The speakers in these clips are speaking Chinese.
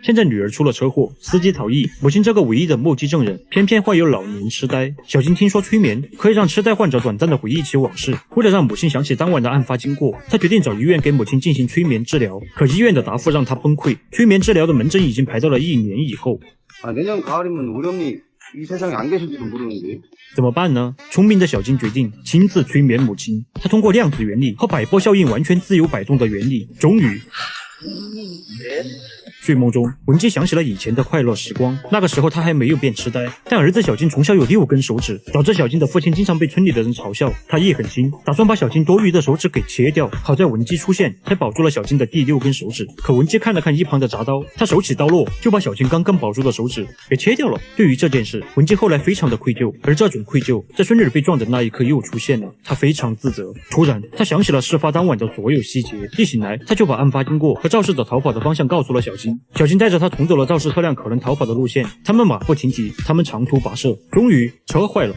现在女儿出了车祸，司机逃逸，母亲这个唯一的目击证人偏偏患有老年痴呆。小金听说催眠可以让痴呆患者短暂的回忆起往事，为了让母亲想起当晚的案发经过，他决定找医院给母亲进行催眠治疗。可医院的答复让他崩溃，催眠治疗的门诊已经排到了1年以后。 내년 가을이면 우리 엄니 이 세상에 안 계실지도 모르는데 怎么办呢？聪明的小金决定亲自催眠母亲。他通过量子原理和百波效应完全自由摆动的原理，终于。 睡梦中，文姬想起了以前的快乐时光。那个时候，他还没有变痴呆，但儿子小金从小有6根手指，导致小金的父亲经常被村里的人嘲笑。他一狠心，打算把小金多余的手指给切掉。好在文姬出现，才保住了小金的第6根手指。可文姬看了看一旁的铡刀，他手起刀落，就把小金刚刚保住的手指给切掉了。对于这件事，文姬后来非常的愧疚，而这种愧疚在孙女被撞的那一刻又出现了。她非常自责。突然，她想起了事发当晚的所有细节。一醒来，她就把案发经过和肇事者逃跑的方向告诉了小金。小金带着他重走了肇事车辆可能逃跑的路线，他们马不停蹄，他们长途跋涉，终于车坏了。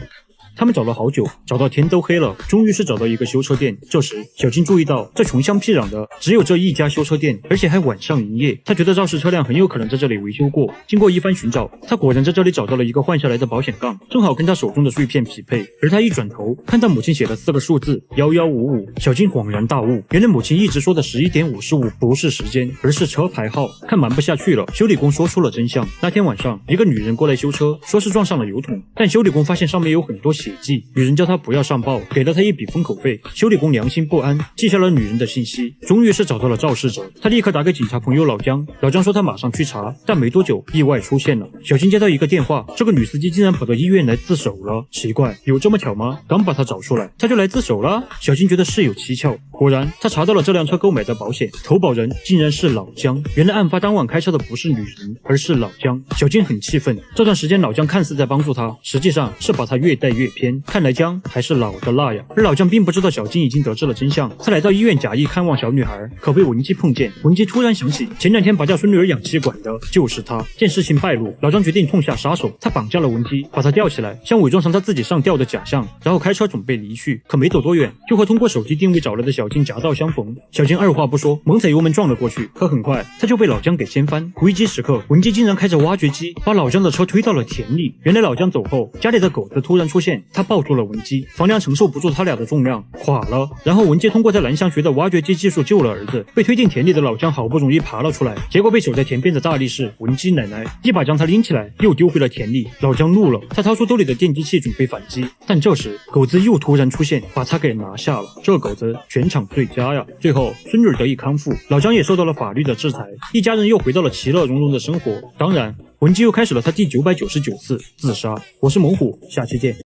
他们找了好久，找到天都黑了，终于是找到一个修车店。这时，小金注意到这穷乡僻壤的只有这一家修车店，而且还晚上营业。他觉得肇事车辆很有可能在这里维修过。经过一番寻找，他果然在这里找到了一个换下来的保险杠，正好跟他手中的碎片匹配。而他一转头，看到母亲写了4个数字1155，小金恍然大悟，原来母亲一直说的11点55不是时间，而是车牌号。看瞒不下去了，修理工说出了真相。那天晚上，一个女人过来修车，说是撞上了油桶，但修理工发现上面有很多血迹，女人叫他不要上报，给了他一笔封口费。修理工良心不安，记下了女人的信息，终于是找到了肇事者。他立刻打给警察朋友老姜，老姜说他马上去查，但没多久意外出现了。小金接到一个电话，这个女司机竟然跑到医院来自首了，奇怪，有这么巧吗？刚把他找出来，他就来自首了。小金觉得事有蹊跷，果然他查到了这辆车购买的保险，投保人竟然是老姜。原来案发当晚开车的不是女人，而是老姜。小金很气愤，这段时间老姜看似在帮助他，实际上是把他越带越偏。看来姜还是老的辣呀。而老姜并不知道小金已经得知了真相，他来到医院假意看望小女孩，可被文姬碰见。文姬突然想起前2天把叫孙女儿氧气管的就是他。见事情败露，老姜决定痛下杀手，他绑架了文姬，把她吊起来，想伪装成他自己上吊的假象，然后开车准备离去。可没走多远，就和通过手机定位找来的小金夹道相逢。小金二话不说，猛踩油门撞了过去，可很快他就被老姜给掀翻。危机时刻，文姬竟然开着挖掘机把老姜的车推到了田里。原来老姜走后，家里的狗子突然出现，他抱住了文姬，房梁承受不住他俩的重量，垮了。然后文姬通过在兰乡学的挖掘机技术救了儿子，被推进田里的老姜好不容易爬了出来，结果被守在田边的大力士文姬奶奶一把将他拎起来，又丢回了田里。老姜怒了，他掏出兜里的电击器准备反击，但这时狗子又突然出现，把他给拿下了。这狗子全场最佳呀！最后孙女得以康复，老姜也受到了法律的制裁，一家人又回到了其乐融融的生活。当然，文姬又开始了他第999次自杀。我是猛虎，下期见。